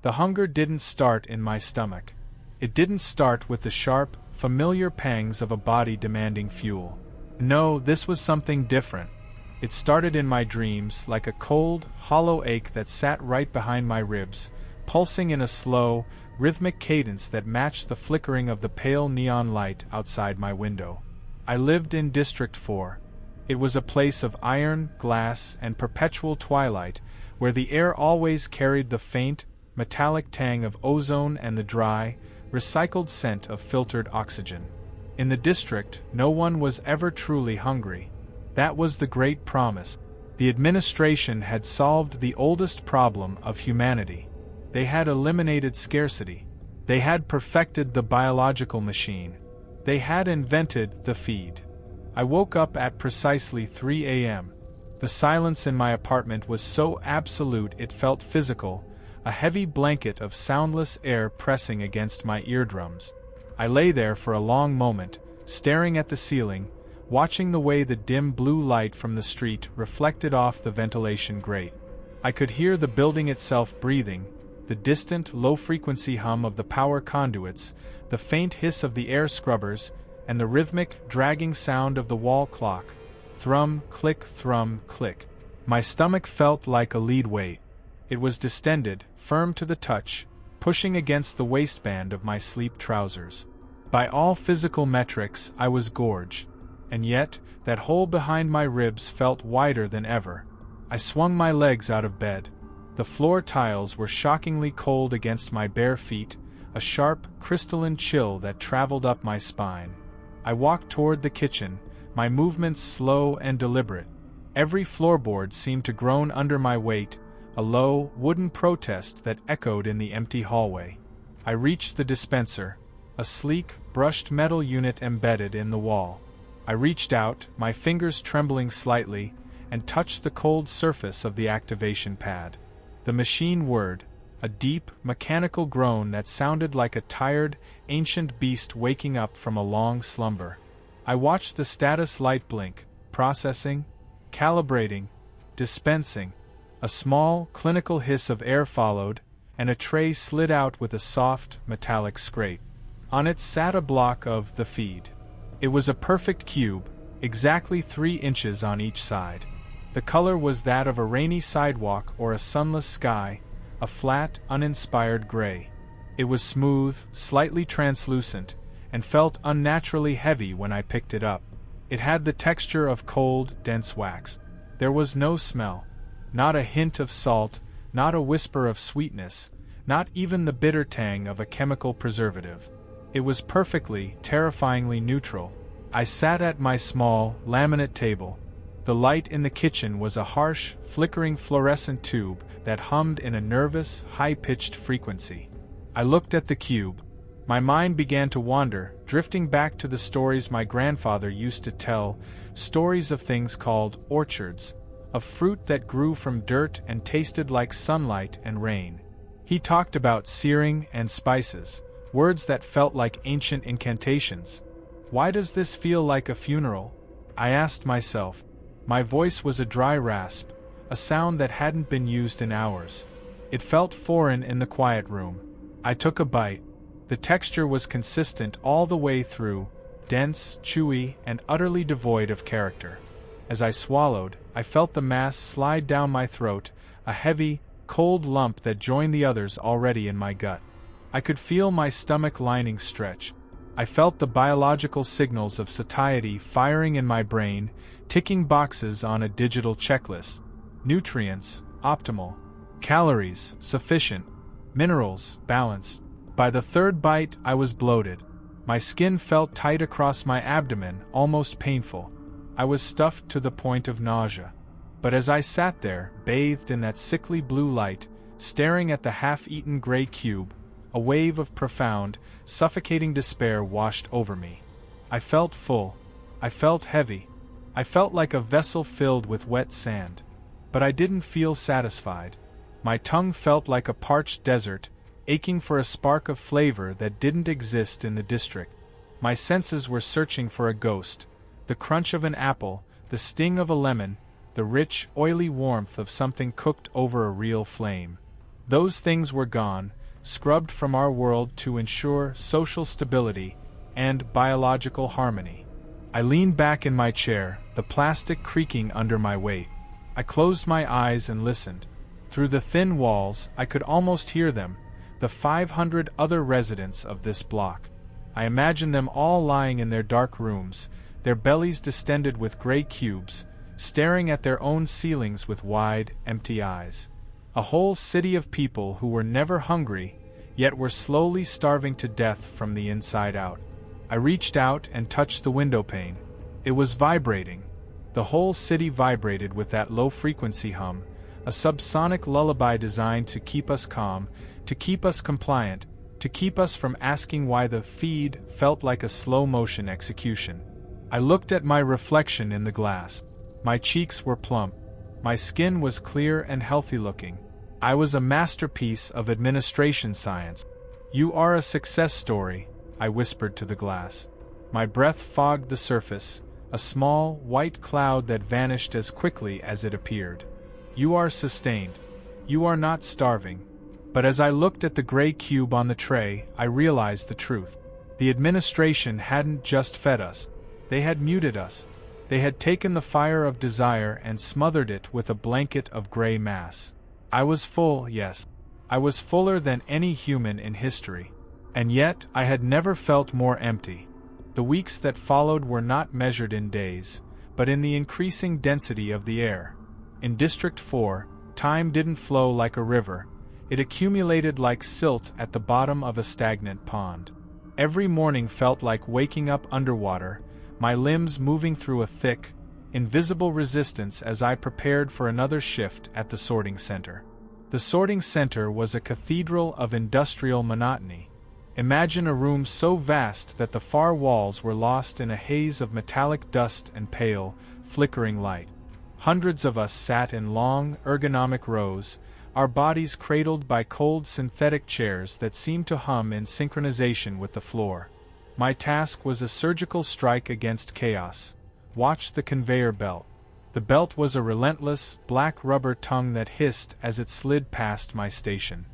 The hunger didn't start in my stomach. It didn't start with the sharp, familiar pangs of a body demanding fuel. No, this was something different. It started in my dreams like a cold, hollow ache that sat right behind my ribs, pulsing in a slow, rhythmic cadence that matched the flickering of the pale neon light outside my window. I lived in District 4. It was a place of iron, glass, and perpetual twilight, where the air always carried the faint, metallic tang of ozone and the dry, recycled scent of filtered oxygen. In the district, no one was ever truly hungry. That was the great promise. The administration had solved the oldest problem of humanity. They had eliminated scarcity. They had perfected the biological machine. They had invented the feed. I woke up at precisely 3 a.m. The silence in my apartment was so absolute it felt physical, a heavy blanket of soundless air pressing against my eardrums. I lay there for a long moment, staring at the ceiling, watching the way the dim blue light from the street reflected off the ventilation grate. I could hear the building itself breathing, the distant, low-frequency hum of the power conduits, the faint hiss of the air scrubbers, and the rhythmic, dragging sound of the wall clock. Thrum, click, thrum, click. My stomach felt like a lead weight. It was distended, firm to the touch, pushing against the waistband of my sleep trousers. By all physical metrics, I was gorged. And yet, that hole behind my ribs felt wider than ever. I swung my legs out of bed. The floor tiles were shockingly cold against my bare feet, a sharp, crystalline chill that traveled up my spine. I walked toward the kitchen, my movements slow and deliberate. Every floorboard seemed to groan under my weight, a low, wooden protest that echoed in the empty hallway. I reached the dispenser, a sleek, brushed metal unit embedded in the wall. I reached out, my fingers trembling slightly, and touched the cold surface of the activation pad. The machine whirred, a deep, mechanical groan that sounded like a tired, ancient beast waking up from a long slumber. I watched the status light blink, processing, calibrating, dispensing. A small, clinical hiss of air followed, and a tray slid out with a soft, metallic scrape. On it sat a block of the feed. It was a perfect cube, exactly 3 inches on each side. The color was that of a rainy sidewalk or a sunless sky, a flat, uninspired gray. It was smooth, slightly translucent, and felt unnaturally heavy when I picked it up. It had the texture of cold, dense wax. There was no smell. Not a hint of salt, not a whisper of sweetness, not even the bitter tang of a chemical preservative. It was perfectly, terrifyingly neutral. I sat at my small, laminate table. The light in the kitchen was a harsh, flickering fluorescent tube that hummed in a nervous, high-pitched frequency. I looked at the cube. My mind began to wander, drifting back to the stories my grandfather used to tell, stories of things called orchards, of fruit that grew from dirt and tasted like sunlight and rain. He talked about searing and spices, words that felt like ancient incantations. Why does this feel like a funeral? I asked myself. My voice was a dry rasp, a sound that hadn't been used in hours. It felt foreign in the quiet room. I took a bite. The texture was consistent all the way through, dense, chewy, and utterly devoid of character. As I swallowed, I felt the mass slide down my throat, a heavy, cold lump that joined the others already in my gut. I could feel my stomach lining stretch. I felt the biological signals of satiety firing in my brain, ticking boxes on a digital checklist. Nutrients, optimal. Calories, sufficient. Minerals, balanced. By the third bite, I was bloated. My skin felt tight across my abdomen, almost painful. I was stuffed to the point of nausea. But as I sat there, bathed in that sickly blue light, staring at the half-eaten gray cube, a wave of profound, suffocating despair washed over me. I felt full. I felt heavy. I felt like a vessel filled with wet sand. But I didn't feel satisfied. My tongue felt like a parched desert, aching for a spark of flavor that didn't exist in the district. My senses were searching for a ghost, the crunch of an apple, the sting of a lemon, the rich, oily warmth of something cooked over a real flame. Those things were gone, scrubbed from our world to ensure social stability and biological harmony. I leaned back in my chair, the plastic creaking under my weight. I closed my eyes and listened. Through the thin walls, I could almost hear them, the 500 other residents of this block. I imagined them all lying in their dark rooms, their bellies distended with gray cubes, staring at their own ceilings with wide, empty eyes. A whole city of people who were never hungry, yet were slowly starving to death from the inside out. I reached out and touched the windowpane. It was vibrating. The whole city vibrated with that low-frequency hum, a subsonic lullaby designed to keep us calm, to keep us compliant, to keep us from asking why the feed felt like a slow-motion execution. I looked at my reflection in the glass. My cheeks were plump. My skin was clear and healthy-looking. I was a masterpiece of administration science. "You are a success story," I whispered to the glass. My breath fogged the surface, a small, white cloud that vanished as quickly as it appeared. "You are sustained. You are not starving." But as I looked at the gray cube on the tray, I realized the truth. The administration hadn't just fed us. They had muted us. They had taken the fire of desire and smothered it with a blanket of gray mass. I was full, yes. I was fuller than any human in history. And yet, I had never felt more empty. The weeks that followed were not measured in days, but in the increasing density of the air. In District 4, time didn't flow like a river. It accumulated like silt at the bottom of a stagnant pond. Every morning felt like waking up underwater, my limbs moving through a thick, invisible resistance as I prepared for another shift at the sorting center. The sorting center was a cathedral of industrial monotony. Imagine a room so vast that the far walls were lost in a haze of metallic dust and pale, flickering light. Hundreds of us sat in long, ergonomic rows, our bodies cradled by cold synthetic chairs that seemed to hum in synchronization with the floor. My task was a surgical strike against chaos. Watch the conveyor belt. The belt was a relentless, black rubber tongue that hissed as it slid past my station.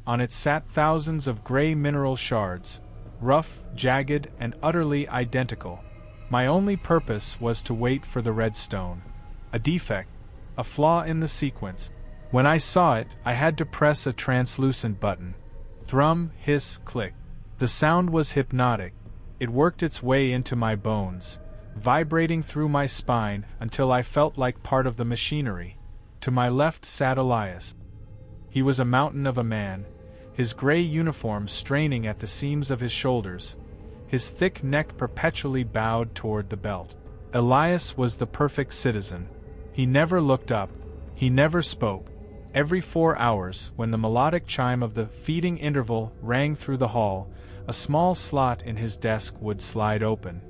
On it sat thousands of gray mineral shards, rough, jagged, and utterly identical. My only purpose was to wait for the red stone. A defect, a flaw in the sequence. When I saw it, I had to press a translucent button. Thrum, hiss, click. The sound was hypnotic. It worked its way into my bones, vibrating through my spine until I felt like part of the machinery. To my left sat Elias. He was a mountain of a man, his gray uniform straining at the seams of his shoulders, his thick neck perpetually bowed toward the belt. Elias was the perfect citizen. He never looked up, he never spoke. Every 4 hours, when the melodic chime of the feeding interval rang through the hall, a small slot in his desk would slide open.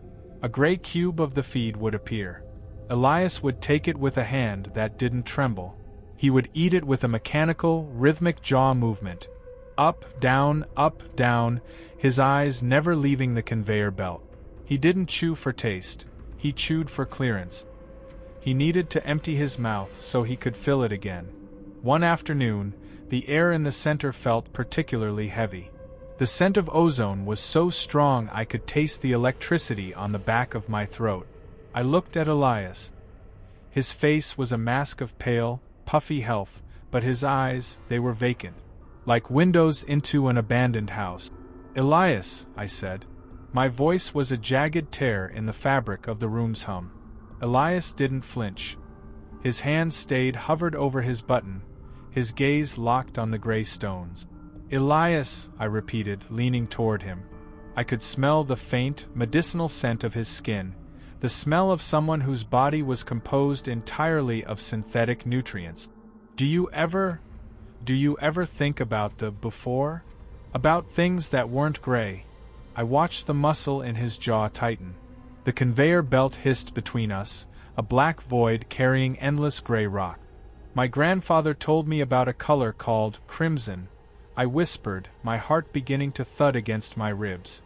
A gray cube of the feed would appear. Elias would take it with a hand that didn't tremble. He would eat it with a mechanical, rhythmic jaw movement. Up, down, his eyes never leaving the conveyor belt. He didn't chew for taste. He chewed for clearance. He needed to empty his mouth so he could fill it again. One afternoon, the air in the center felt particularly heavy. The scent of ozone was so strong I could taste the electricity on the back of my throat. I looked at Elias. His face was a mask of pale, puffy health, but his eyes, they were vacant, like windows into an abandoned house. "Elias," I said. My voice was a jagged tear in the fabric of the room's hum. Elias didn't flinch. His hand hovered over his button, his gaze locked on the gray stones. "Elias," I repeated, leaning toward him. I could smell the faint, medicinal scent of his skin, the smell of someone whose body was composed entirely of synthetic nutrients. Do you ever think about the before? About things that weren't gray?" I watched the muscle in his jaw tighten. The conveyor belt hissed between us, a black void carrying endless gray rock. "My grandfather told me about a color called crimson," I whispered, my heart beginning to thud against my ribs.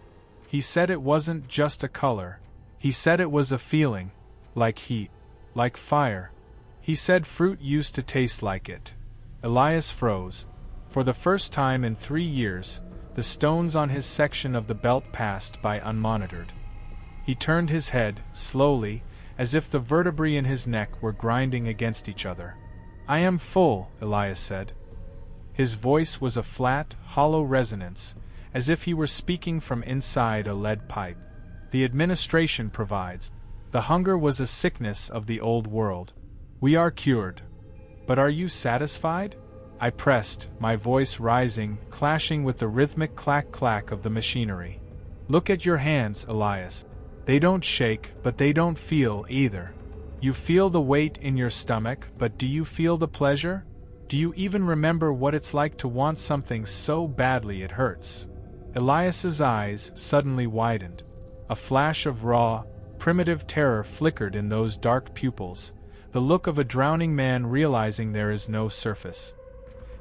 "He said it wasn't just a color. He said it was a feeling, like heat, like fire. He said fruit used to taste like it." Elias froze. For the first time in 3 years, the stones on his section of the belt passed by unmonitored. He turned his head, slowly, as if the vertebrae in his neck were grinding against each other. "I am full," Elias said. His voice was a flat, hollow resonance, as if he were speaking from inside a lead pipe. "The administration provides. The hunger was a sickness of the old world. We are cured. But are you satisfied?" I pressed, my voice rising, clashing with the rhythmic clack-clack of the machinery. "Look at your hands, Elias. They don't shake, but they don't feel either. You feel the weight in your stomach, but do you feel the pleasure? Do you even remember what it's like to want something so badly it hurts?" Elias's eyes suddenly widened. A flash of raw, primitive terror flickered in those dark pupils, the look of a drowning man realizing there is no surface.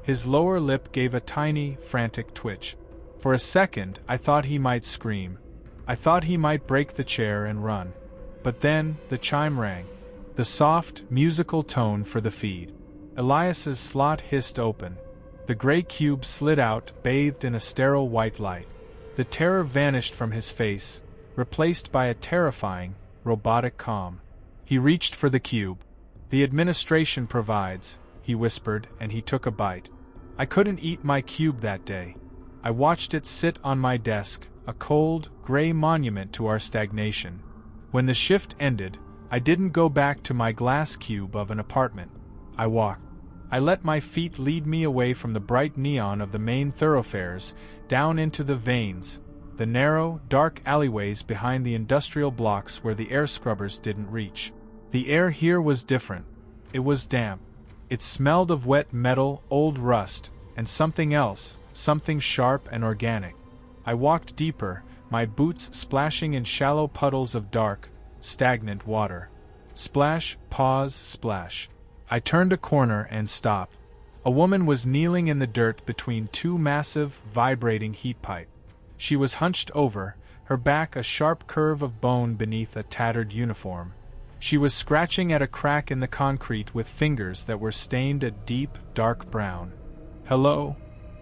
His lower lip gave a tiny, frantic twitch. For a second, I thought he might scream. I thought he might break the chair and run. But then, the chime rang. The soft, musical tone for the feed. Elias's slot hissed open. The gray cube slid out, bathed in a sterile white light. The terror vanished from his face, replaced by a terrifying, robotic calm. He reached for the cube. "The administration provides," he whispered, and he took a bite. I couldn't eat my cube that day. I watched it sit on my desk, a cold, gray monument to our stagnation. When the shift ended, I didn't go back to my glass cube of an apartment. I walked. I let my feet lead me away from the bright neon of the main thoroughfares, down into the veins, the narrow, dark alleyways behind the industrial blocks where the air scrubbers didn't reach. The air here was different. It was damp. It smelled of wet metal, old rust, and something else, something sharp and organic. I walked deeper, my boots splashing in shallow puddles of dark, stagnant water. Splash, pause, splash. I turned a corner and stopped. A woman was kneeling in the dirt between two massive, vibrating heat pipes. She was hunched over, her back a sharp curve of bone beneath a tattered uniform. She was scratching at a crack in the concrete with fingers that were stained a deep, dark brown. "Hello,"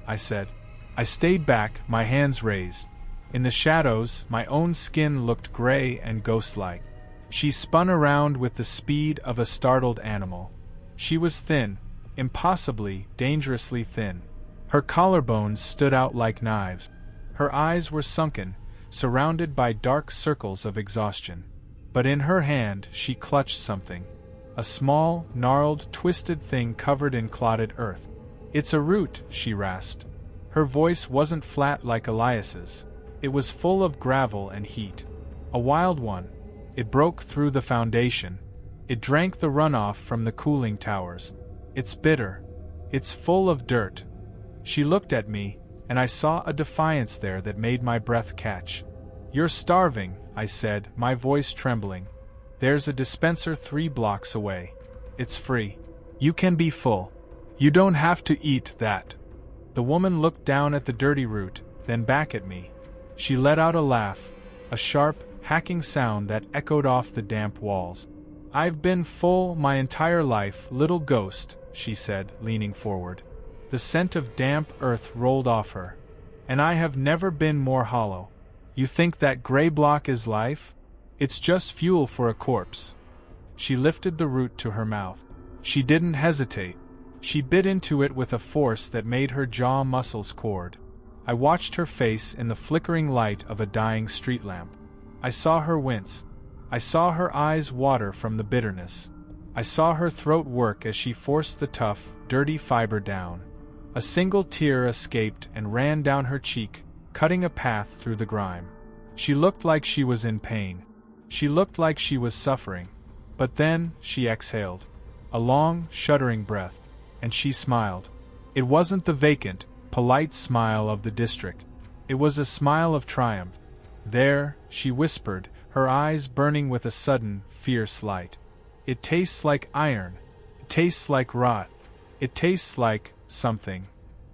I said. I stayed back, my hands raised. In the shadows, my own skin looked gray and ghost-like. She spun around with the speed of a startled animal. She was thin, impossibly, dangerously thin. Her collarbones stood out like knives. Her eyes were sunken, surrounded by dark circles of exhaustion. But in her hand she clutched something. A small, gnarled, twisted thing covered in clotted earth. "It's a root," she rasped. Her voice wasn't flat like Elias's. It was full of gravel and heat. A wild one. It broke through the foundation. It drank the runoff from the cooling towers. "It's bitter. It's full of dirt." She looked at me, and I saw a defiance there that made my breath catch. "You're starving," I said, my voice trembling. "There's a dispenser 3 blocks away. It's free. You can be full. You don't have to eat that." The woman looked down at the dirty root, then back at me. She let out a laugh, a sharp, hacking sound that echoed off the damp walls. "I've been full my entire life, little ghost," she said, leaning forward. The scent of damp earth rolled off her. "And I have never been more hollow. You think that gray block is life? It's just fuel for a corpse." She lifted the root to her mouth. She didn't hesitate. She bit into it with a force that made her jaw muscles cord. I watched her face in the flickering light of a dying street lamp. I saw her wince. I saw her eyes water from the bitterness. I saw her throat work as she forced the tough, dirty fiber down. A single tear escaped and ran down her cheek, cutting a path through the grime. She looked like she was in pain. She looked like she was suffering. But then, she exhaled. A long, shuddering breath. And she smiled. It wasn't the vacant, polite smile of the district. It was a smile of triumph. "There," she whispered, her eyes burning with a sudden, fierce light. "It tastes like iron. It tastes like rot. It tastes like something."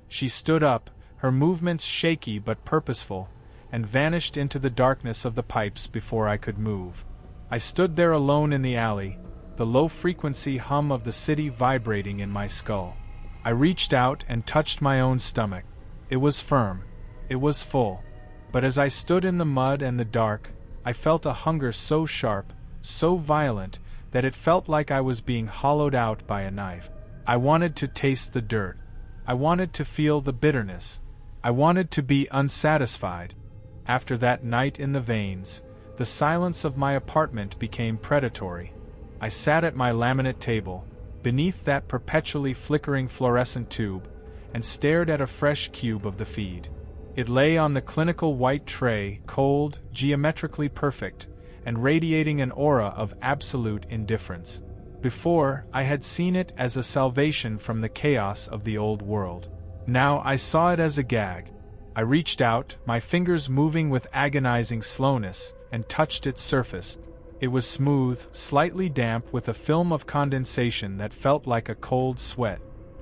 She stood up, her movements shaky but purposeful, and vanished into the darkness of the pipes before I could move. I stood there alone in the alley, the low-frequency hum of the city vibrating in my skull. I reached out and touched my own stomach. It was firm. It was full. But as I stood in the mud and the dark, I felt a hunger so sharp, so violent, that it felt like I was being hollowed out by a knife. I wanted to taste the dirt. I wanted to feel the bitterness. I wanted to be unsatisfied. After that night in the veins, the silence of my apartment became predatory. I sat at my laminate table, beneath that perpetually flickering fluorescent tube, and stared at a fresh cube of the feed. It lay on the clinical white tray, cold, geometrically perfect, and radiating an aura of absolute indifference. Before, I had seen it as a salvation from the chaos of the old world. Now I saw it as a gag. I reached out, my fingers moving with agonizing slowness, and touched its surface. It was smooth, slightly damp with a film of condensation that felt like a cold sweat.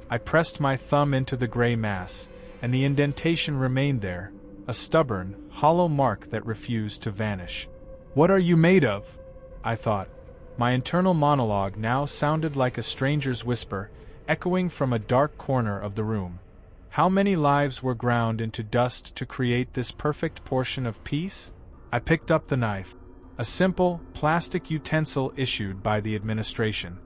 I pressed my thumb into the gray mass, and the indentation remained there, a stubborn, hollow mark that refused to vanish. "What are you made of?" I thought. My internal monologue now sounded like a stranger's whisper, echoing from a dark corner of the room. How many lives were ground into dust to create this perfect portion of peace? I picked up the knife. A simple, plastic utensil issued by the administration.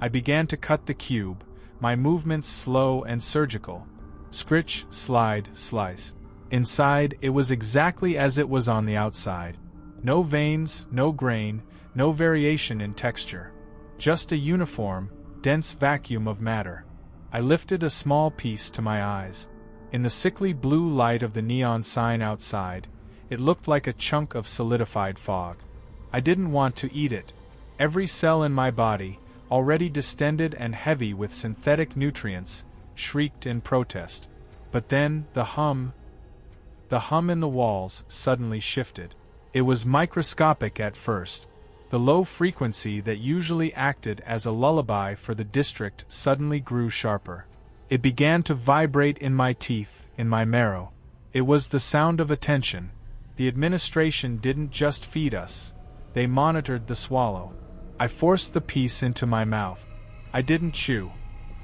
I began to cut the cube, my movements slow and surgical. Scritch, slide, slice. Inside, it was exactly as it was on the outside. No veins, no grain, no variation in texture. Just a uniform, dense vacuum of matter. I lifted a small piece to my eyes. In the sickly blue light of the neon sign outside, it looked like a chunk of solidified fog. I didn't want to eat it. Every cell in my body, already distended and heavy with synthetic nutrients, shrieked in protest. But then, the hum in the walls suddenly shifted. It was microscopic at first. The low frequency that usually acted as a lullaby for the district suddenly grew sharper. It began to vibrate in my teeth, in my marrow. It was the sound of attention. The administration didn't just feed us. They monitored the swallow. I forced the piece into my mouth. I didn't chew.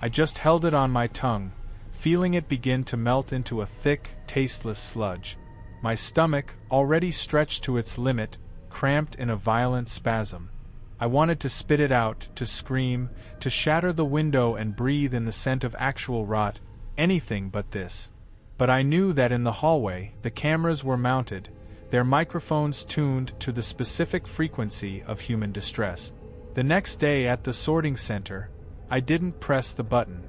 I just held it on my tongue, feeling it begin to melt into a thick, tasteless sludge. My stomach, already stretched to its limit, cramped in a violent spasm. I wanted to spit it out, to scream, to shatter the window and breathe in the scent of actual rot, anything but this. But I knew that in the hallway, the cameras were mounted, their microphones tuned to the specific frequency of human distress. The next day at the sorting center, I didn't press the button.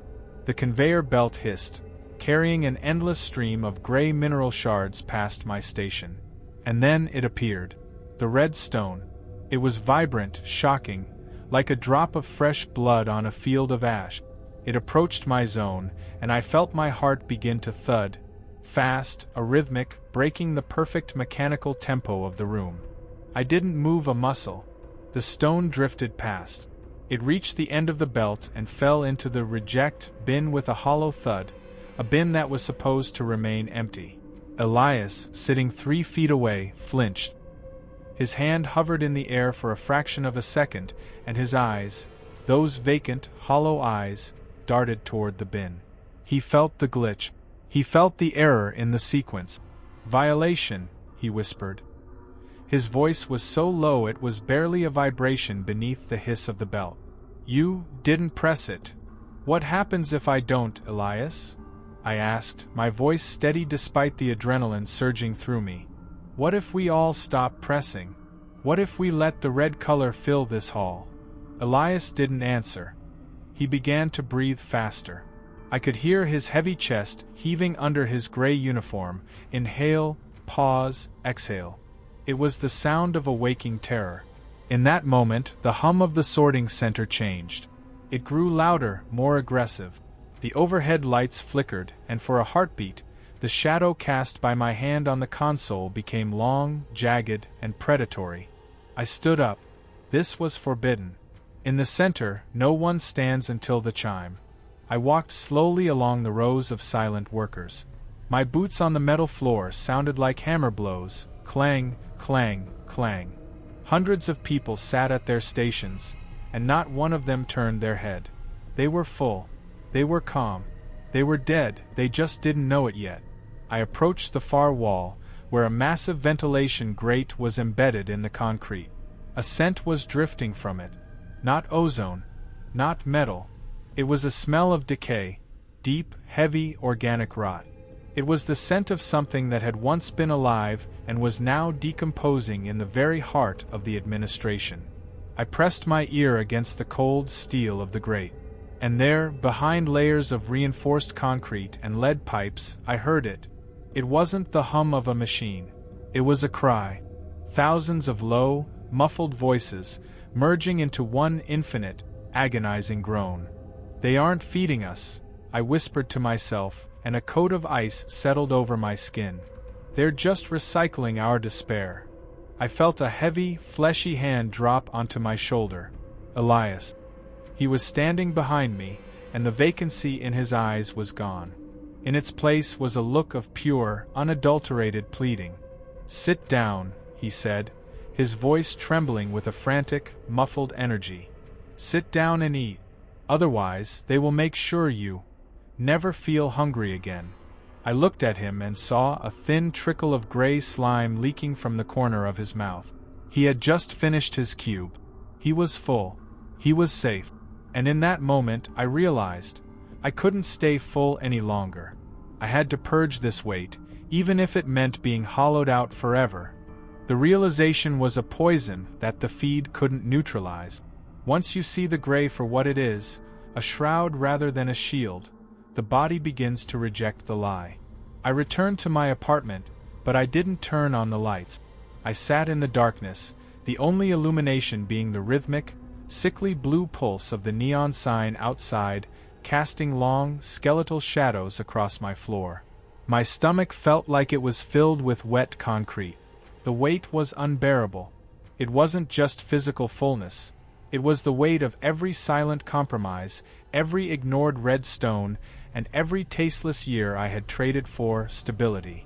The conveyor belt hissed, carrying an endless stream of gray mineral shards past my station. And then it appeared. The red stone. It was vibrant, shocking, like a drop of fresh blood on a field of ash. It approached my zone, and I felt my heart begin to thud, fast, arrhythmic, breaking the perfect mechanical tempo of the room. I didn't move a muscle. The stone drifted past. It reached the end of the belt and fell into the reject bin with a hollow thud, a bin that was supposed to remain empty. Elias, sitting 3 feet away, flinched. His hand hovered in the air for a fraction of a second, and his eyes, those vacant, hollow eyes, darted toward the bin. He felt the glitch. He felt the error in the sequence. "Violation," he whispered. His voice was so low it was barely a vibration beneath the hiss of the belt. "You didn't press it. What happens if I don't, Elias?" I asked, my voice steady despite the adrenaline surging through me. "What if we all stop pressing? What if we let the red color fill this hall?" Elias didn't answer. He began to breathe faster. I could hear his heavy chest heaving under his gray uniform. Inhale, pause, exhale. It was the sound of a waking terror. In that moment, the hum of the sorting center changed. It grew louder, more aggressive. The overhead lights flickered, and for a heartbeat, the shadow cast by my hand on the console became long, jagged, and predatory. I stood up. This was forbidden. In the center, no one stands until the chime. I walked slowly along the rows of silent workers. My boots on the metal floor sounded like hammer blows, clang, clang, clang. Hundreds of people sat at their stations, and not one of them turned their head. They were full. They were calm. They were dead, they just didn't know it yet. I approached the far wall, where a massive ventilation grate was embedded in the concrete. A scent was drifting from it. Not ozone, not metal. It was a smell of decay, deep, heavy, organic rot. It was the scent of something that had once been alive and was now decomposing in the very heart of the administration. I pressed my ear against the cold steel of the grate. And there, behind layers of reinforced concrete and lead pipes, I heard it. It wasn't the hum of a machine. It was a cry. Thousands of low, muffled voices, merging into one infinite, agonizing groan. "They aren't feeding us," I whispered to myself, and a coat of ice settled over my skin. "They're just recycling our despair." I felt a heavy, fleshy hand drop onto my shoulder. Elias. He was standing behind me, and the vacancy in his eyes was gone. In its place was a look of pure, unadulterated pleading. "Sit down," he said, his voice trembling with a frantic, muffled energy. "Sit down and eat. Otherwise, they will make sure you never feel hungry again." I looked at him and saw a thin trickle of gray slime leaking from the corner of his mouth. He had just finished his cube. He was full. He was safe. And in that moment, I realized I couldn't stay full any longer. I had to purge this weight, even if it meant being hollowed out forever. The realization was a poison that the feed couldn't neutralize. Once you see the gray for what it is, a shroud rather than a shield, the body begins to reject the lie. I returned to my apartment, but I didn't turn on the lights. I sat in the darkness, the only illumination being the rhythmic, sickly blue pulse of the neon sign outside, casting long, skeletal shadows across my floor. My stomach felt like it was filled with wet concrete. The weight was unbearable. It wasn't just physical fullness. It was the weight of every silent compromise, every ignored red stone, and every tasteless year I had traded for stability.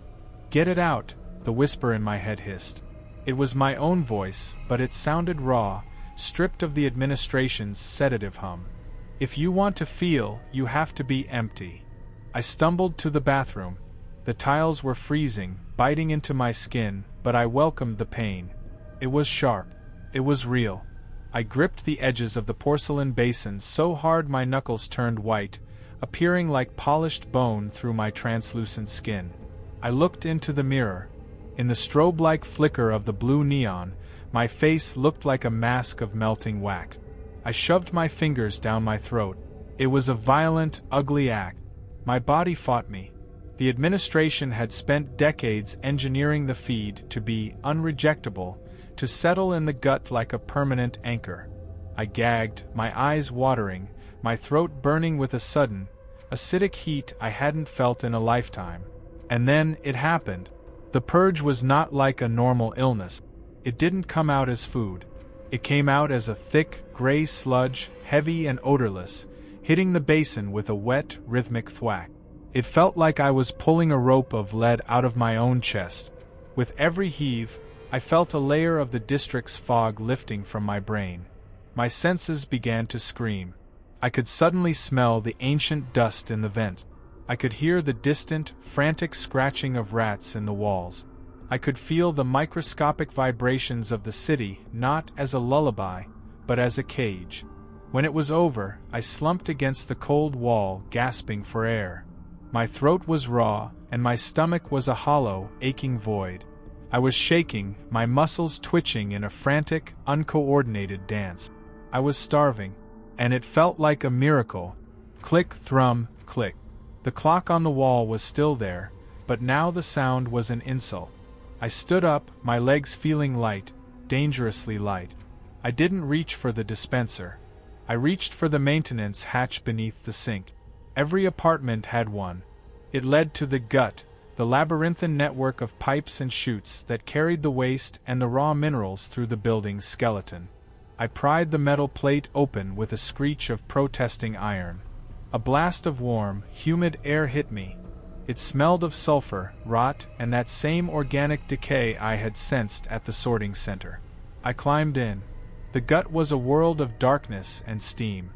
"Get it out," the whisper in my head hissed. It was my own voice, but it sounded raw, stripped of the administration's sedative hum. "If you want to feel, you have to be empty." I stumbled to the bathroom. The tiles were freezing, biting into my skin, but I welcomed the pain. It was sharp. It was real. I gripped the edges of the porcelain basin so hard my knuckles turned white, appearing like polished bone through my translucent skin. I looked into the mirror. In the strobe-like flicker of the blue neon, my face looked like a mask of melting wax. I shoved my fingers down my throat. It was a violent, ugly act. My body fought me. The administration had spent decades engineering the feed to be unrejectable, to settle in the gut like a permanent anchor. I gagged, my eyes watering, my throat burning with a sudden, acidic heat I hadn't felt in a lifetime. And then it happened. The purge was not like a normal illness. It didn't come out as food. It came out as a thick, gray sludge, heavy and odorless, hitting the basin with a wet, rhythmic thwack. It felt like I was pulling a rope of lead out of my own chest. With every heave, I felt a layer of the district's fog lifting from my brain. My senses began to scream. I could suddenly smell the ancient dust in the vents. I could hear the distant, frantic scratching of rats in the walls. I could feel the microscopic vibrations of the city not as a lullaby, but as a cage. When it was over, I slumped against the cold wall, gasping for air. My throat was raw, and my stomach was a hollow, aching void. I was shaking, my muscles twitching in a frantic, uncoordinated dance. I was starving, and it felt like a miracle. Click, thrum, click. The clock on the wall was still there, but now the sound was an insult. I stood up, my legs feeling light, dangerously light. I didn't reach for the dispenser. I reached for the maintenance hatch beneath the sink. Every apartment had one. It led to the gut, the labyrinthine network of pipes and chutes that carried the waste and the raw minerals through the building's skeleton. I pried the metal plate open with a screech of protesting iron. A blast of warm, humid air hit me. It smelled of sulfur, rot, and that same organic decay I had sensed at the sorting center. I climbed in. The gut was a world of darkness and steam.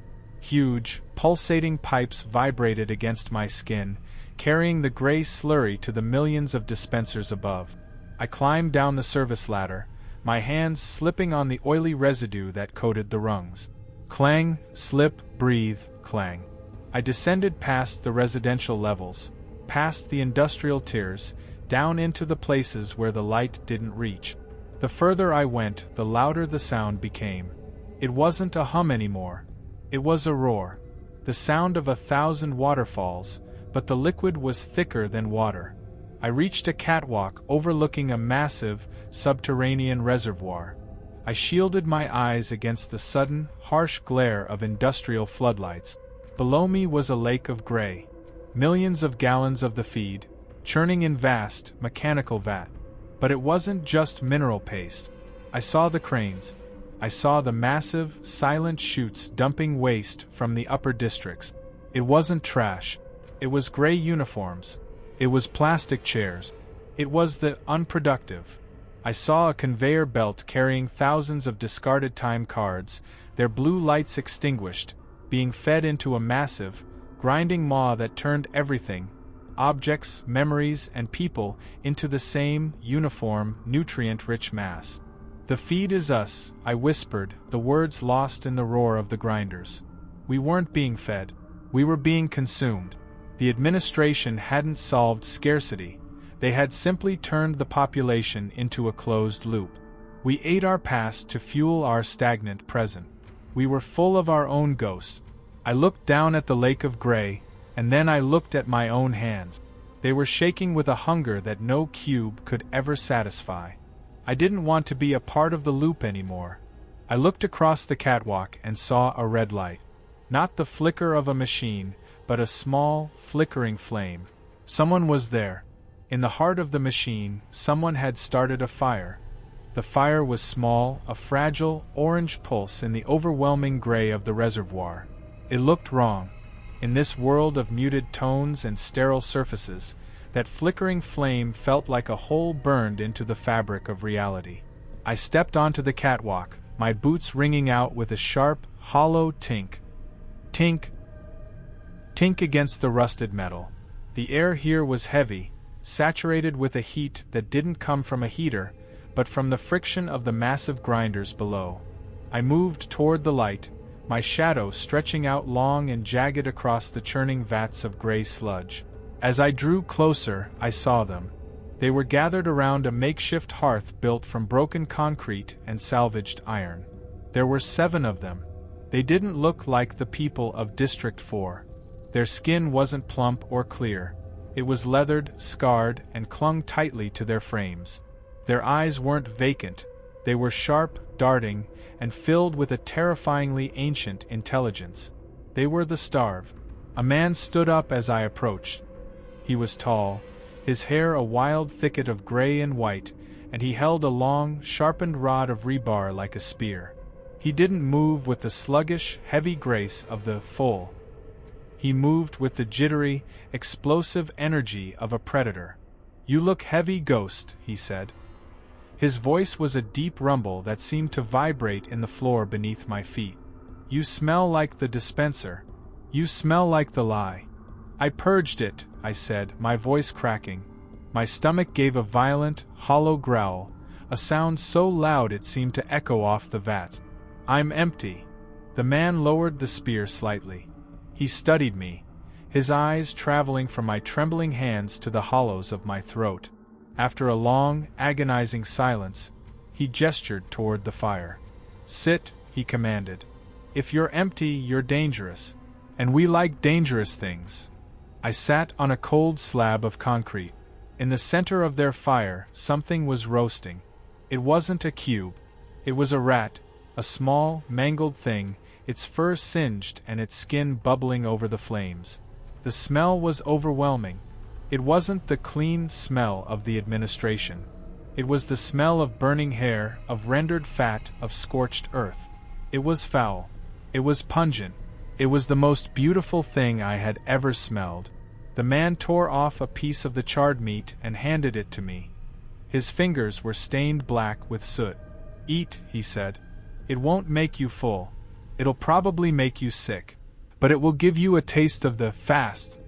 Huge, pulsating pipes vibrated against my skin, carrying the gray slurry to the millions of dispensers above. I climbed down the service ladder, my hands slipping on the oily residue that coated the rungs. Clang, slip, breathe, clang. I descended past the residential levels, past the industrial tiers, down into the places where the light didn't reach. The further I went, the louder the sound became. It wasn't a hum anymore. It was a roar. The sound of 1,000 waterfalls, but the liquid was thicker than water. I reached a catwalk overlooking a massive, subterranean reservoir. I shielded my eyes against the sudden, harsh glare of industrial floodlights. Below me was a lake of gray. Millions of gallons of the feed, churning in vast, mechanical vat. But it wasn't just mineral paste. I saw the cranes. I saw the massive, silent chutes dumping waste from the upper districts. It wasn't trash. It was gray uniforms. It was plastic chairs. It was the unproductive. I saw a conveyor belt carrying thousands of discarded time cards, their blue lights extinguished, being fed into a massive, grinding maw that turned everything, objects, memories, and people, into the same, uniform, nutrient-rich mass. "The feed is us," I whispered, the words lost in the roar of the grinders. We weren't being fed. We were being consumed. The administration hadn't solved scarcity. They had simply turned the population into a closed loop. We ate our past to fuel our stagnant present. We were full of our own ghosts. I looked down at the lake of gray, and then I looked at my own hands. They were shaking with a hunger that no cube could ever satisfy. I didn't want to be a part of the loop anymore. I looked across the catwalk and saw a red light. Not the flicker of a machine, but a small, flickering flame. Someone was there. In the heart of the machine, someone had started a fire. The fire was small, a fragile, orange pulse in the overwhelming gray of the reservoir. It looked wrong. In this world of muted tones and sterile surfaces, that flickering flame felt like a hole burned into the fabric of reality. I stepped onto the catwalk, my boots ringing out with a sharp, hollow tink. Tink. Tink against the rusted metal. The air here was heavy, saturated with a heat that didn't come from a heater, but from the friction of the massive grinders below. I moved toward the light, my shadow stretching out long and jagged across the churning vats of gray sludge. As I drew closer, I saw them. They were gathered around a makeshift hearth built from broken concrete and salvaged iron. There were 7 of them. They didn't look like the people of District 4. Their skin wasn't plump or clear. It was leathered, scarred, and clung tightly to their frames. Their eyes weren't vacant. They were sharp, darting, and filled with a terrifyingly ancient intelligence. They were the starve. A man stood up as I approached. He was tall, his hair a wild thicket of gray and white, and he held a long, sharpened rod of rebar like a spear. He didn't move with the sluggish, heavy grace of the full. He moved with the jittery, explosive energy of a predator. "You look heavy, ghost," he said. His voice was a deep rumble that seemed to vibrate in the floor beneath my feet. "You smell like the dispenser. You smell like the lie." "I purged it," I said, my voice cracking. My stomach gave a violent, hollow growl, a sound so loud it seemed to echo off the vat. "I'm empty." The man lowered the spear slightly. He studied me, his eyes traveling from my trembling hands to the hollows of my throat. After a long, agonizing silence, he gestured toward the fire. "Sit," he commanded. "If you're empty, you're dangerous. And we like dangerous things." I sat on a cold slab of concrete. In the center of their fire, something was roasting. It wasn't a cube. It was a rat, a small, mangled thing, its fur singed and its skin bubbling over the flames. The smell was overwhelming. It wasn't the clean smell of the administration. It was the smell of burning hair, of rendered fat, of scorched earth. It was foul. It was pungent. It was the most beautiful thing I had ever smelled. The man tore off a piece of the charred meat and handed it to me. His fingers were stained black with soot. "Eat," he said. "It won't make you full. It'll probably make you sick." But it will give you a taste of the fast.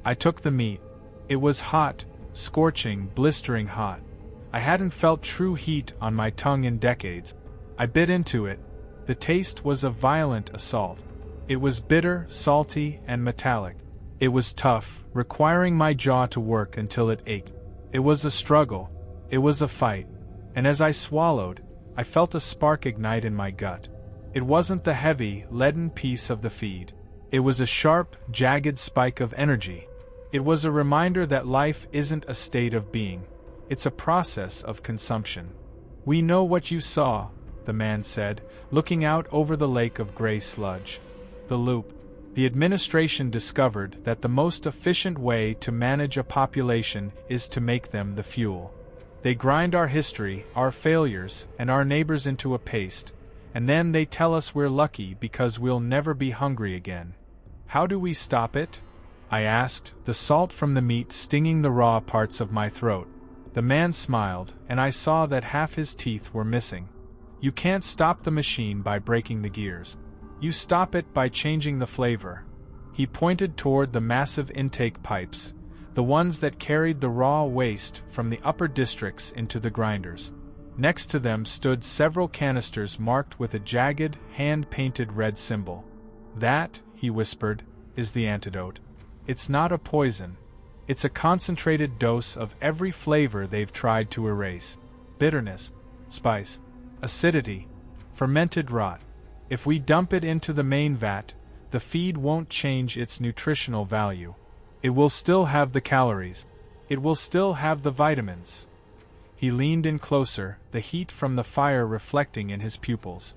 I took the meat. It was hot, scorching, blistering hot. I hadn't felt true heat on my tongue in decades. I bit into it. The taste was a violent assault. It was bitter, salty, and metallic. It was tough, requiring my jaw to work until it ached. It was a struggle. It was a fight. And as I swallowed, I felt a spark ignite in my gut. It wasn't the heavy, leaden piece of the feed. It was a sharp, jagged spike of energy. It was a reminder that life isn't a state of being. It's a process of consumption. "We know what you saw," the man said, looking out over the lake of gray sludge. "The loop. The administration discovered that the most efficient way to manage a population is to make them the fuel. They grind our history, our failures, and our neighbors into a paste, and then they tell us we're lucky because we'll never be hungry again. How do we stop it?" I asked, the salt from the meat stinging the raw parts of my throat. The man smiled, and I saw that half his teeth were missing. "You can't stop the machine by breaking the gears. You stop it by changing the flavor." He pointed toward the massive intake pipes, the ones that carried the raw waste from the upper districts into the grinders. Next to them stood several canisters marked with a jagged, hand-painted red symbol. "That," he whispered, "is the antidote. It's not a poison. It's a concentrated dose of every flavor they've tried to erase. Bitterness, spice, acidity, fermented rot. If we dump it into the main vat, the feed won't change its nutritional value. It will still have the calories. It will still have the vitamins." He leaned in closer, the heat from the fire reflecting in his pupils.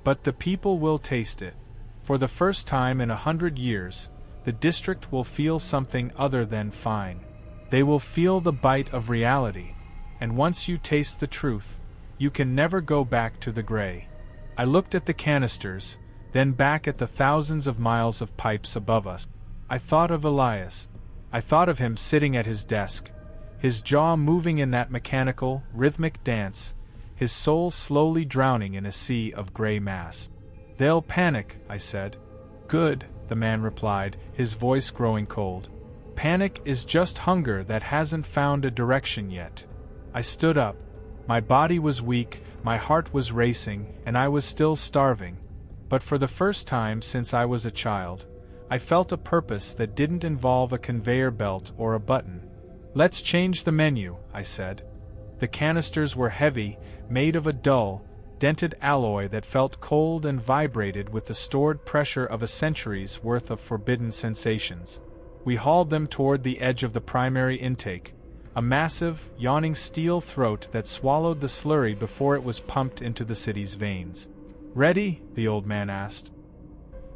"But the people will taste it. For the first time in 100 years, the district will feel something other than fine. They will feel the bite of reality. And once you taste the truth, you can never go back to the gray." I looked at the canisters, then back at the thousands of miles of pipes above us. I thought of Elias. I thought of him sitting at his desk, his jaw moving in that mechanical, rhythmic dance, his soul slowly drowning in a sea of gray mass. "They'll panic," I said. "Good," the man replied, his voice growing cold. "Panic is just hunger that hasn't found a direction yet." I stood up. My body was weak, my heart was racing, and I was still starving. But for the first time since I was a child, I felt a purpose that didn't involve a conveyor belt or a button. "Let's change the menu," I said. The canisters were heavy, made of a dull, dented alloy that felt cold and vibrated with the stored pressure of a century's worth of forbidden sensations. We hauled them toward the edge of the primary intake, a massive, yawning steel throat that swallowed the slurry before it was pumped into the city's veins. "Ready?" the old man asked.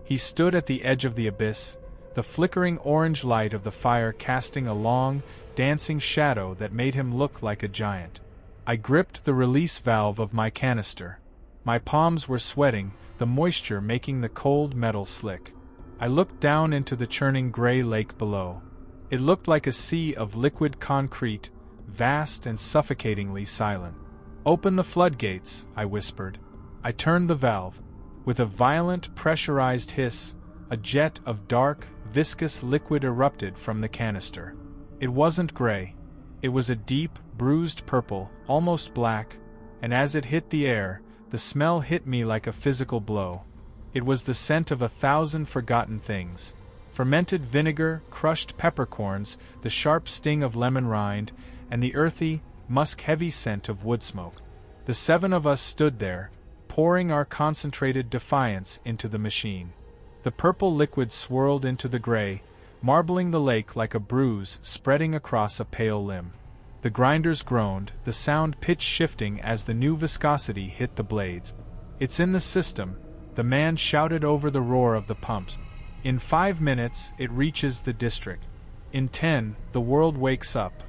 He stood at the edge of the abyss, the flickering orange light of the fire casting a long, dancing shadow that made him look like a giant. I gripped the release valve of my canister. My palms were sweating, the moisture making the cold metal slick. I looked down into the churning gray lake below. It looked like a sea of liquid concrete, vast and suffocatingly silent. "Open the floodgates," I whispered. I turned the valve. With a violent, pressurized hiss, a jet of dark, viscous liquid erupted from the canister. It wasn't gray. It was a deep, bruised purple, almost black, and as it hit the air, the smell hit me like a physical blow. It was the scent of 1,000 forgotten things. Fermented vinegar, crushed peppercorns, the sharp sting of lemon rind, and the earthy, musk-heavy scent of wood smoke. The 7 of us stood there, pouring our concentrated defiance into the machine. The purple liquid swirled into the gray, marbling the lake like a bruise spreading across a pale limb. The grinders groaned, the sound pitch shifting as the new viscosity hit the blades. "It's in the system," the man shouted over the roar of the pumps. "In 5 minutes, it reaches the district. In 10, the world wakes up."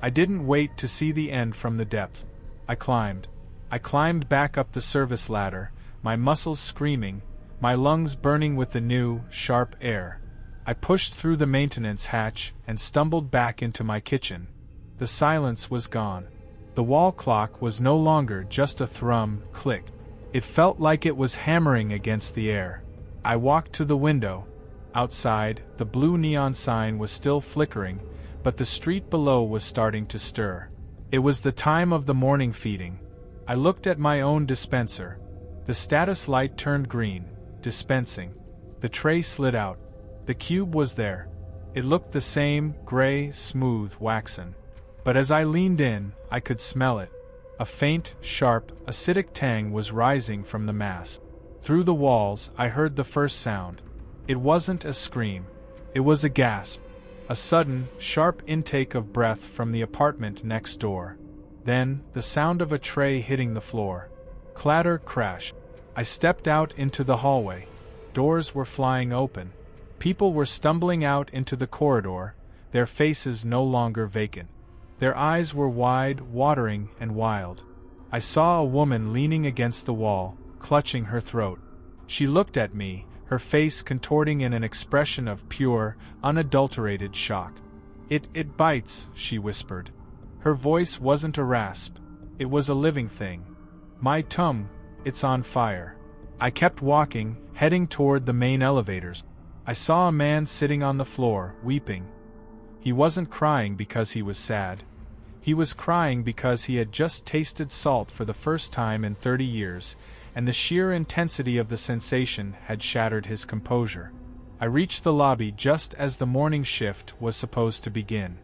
I didn't wait to see the end from the depth. I climbed back up the service ladder, my muscles screaming, my lungs burning with the new, sharp air. I pushed through the maintenance hatch and stumbled back into my kitchen. The silence was gone. The wall clock was no longer just a thrum, click. It felt like it was hammering against the air. I walked to the window. Outside, the blue neon sign was still flickering, but the street below was starting to stir. It was the time of the morning feeding. I looked at my own dispenser. The status light turned green. Dispensing. The tray slid out. The cube was there. It looked the same, gray, smooth, waxen. But as I leaned in, I could smell it. A faint, sharp, acidic tang was rising from the mass. Through the walls, I heard the first sound. It wasn't a scream. It was a gasp. A sudden, sharp intake of breath from the apartment next door. Then, the sound of a tray hitting the floor. Clatter, crash. I stepped out into the hallway. Doors were flying open. People were stumbling out into the corridor, their faces no longer vacant. Their eyes were wide, watering, and wild. I saw a woman leaning against the wall, clutching her throat. She looked at me, her face contorting in an expression of pure, unadulterated shock. It bites," she whispered. Her voice wasn't a rasp. It was a living thing. "My tongue, it's on fire." I kept walking, heading toward the main elevators. I saw a man sitting on the floor, weeping. He wasn't crying because he was sad. He was crying because he had just tasted salt for the first time in 30 years, and the sheer intensity of the sensation had shattered his composure. I reached the lobby just as the morning shift was supposed to begin.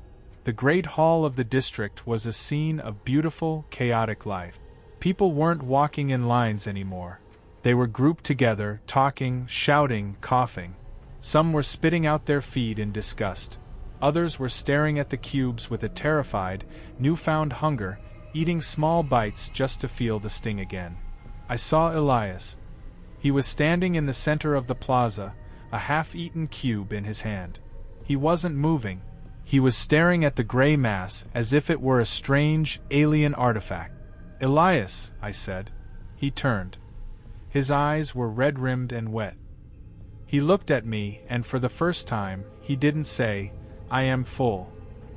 The great hall of the district was a scene of beautiful, chaotic life. People weren't walking in lines anymore. They were grouped together, talking, shouting, coughing. Some were spitting out their feed in disgust. Others were staring at the cubes with a terrified, newfound hunger, eating small bites just to feel the sting again. I saw Elias. He was standing in the center of the plaza, a half-eaten cube in his hand. He wasn't moving. He was staring at the gray mass as if it were a strange, alien artifact. "Elias," I said. He turned. His eyes were red-rimmed and wet. He looked at me, and for the first time, he didn't say, "I am full."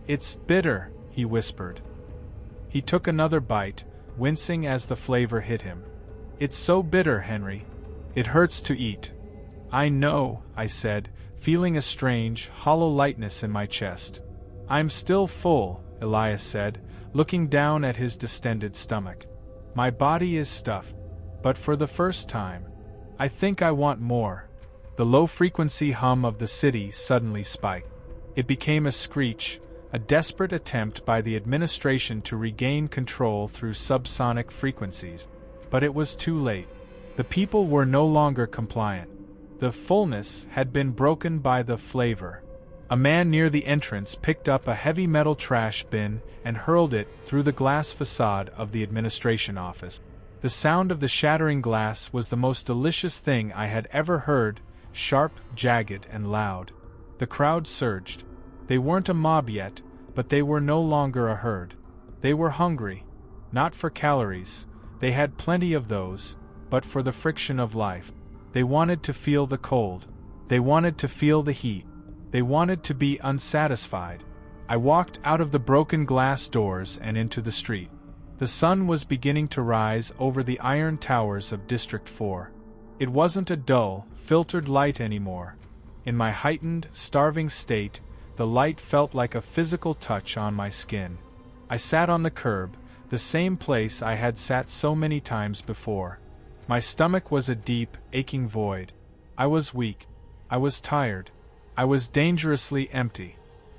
"It's bitter," he whispered. He took another bite, wincing as the flavor hit him. "It's so bitter, Henry. It hurts to eat." "I know," I said, feeling a strange, hollow lightness in my chest. "I'm still full," Elias said, looking down at his distended stomach. "My body is stuffed. But for the first time, I think I want more." The low-frequency hum of the city suddenly spiked. It became a screech, a desperate attempt by the administration to regain control through subsonic frequencies. But it was too late. The people were no longer compliant. The fullness had been broken by the flavor. A man near the entrance picked up a heavy metal trash bin and hurled it through the glass facade of the administration office. The sound of the shattering glass was the most delicious thing I had ever heard, sharp, jagged, and loud. The crowd surged. They weren't a mob yet, but they were no longer a herd. They were hungry. Not for calories. They had plenty of those, but for the friction of life. They wanted to feel the cold. They wanted to feel the heat. They wanted to be unsatisfied. I walked out of the broken glass doors and into the street. The sun was beginning to rise over the iron towers of District 4. It wasn't a dull, filtered light anymore. In my heightened, starving state, the light felt like a physical touch on my skin. I sat on the curb, the same place I had sat so many times before. My stomach was a deep, aching void. I was weak. I was tired. I was dangerously empty.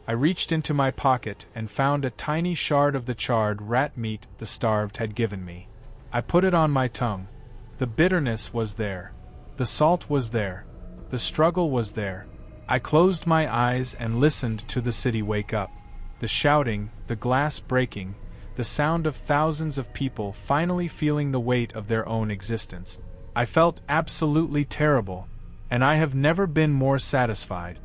I reached into my pocket and found a tiny shard of the charred rat meat the starved had given me. I put it on my tongue. The bitterness was there. The salt was there. The struggle was there. I closed my eyes and listened to the city wake up. The shouting, the glass breaking, the sound of thousands of people finally feeling the weight of their own existence. I felt absolutely terrible, and I have never been more satisfied.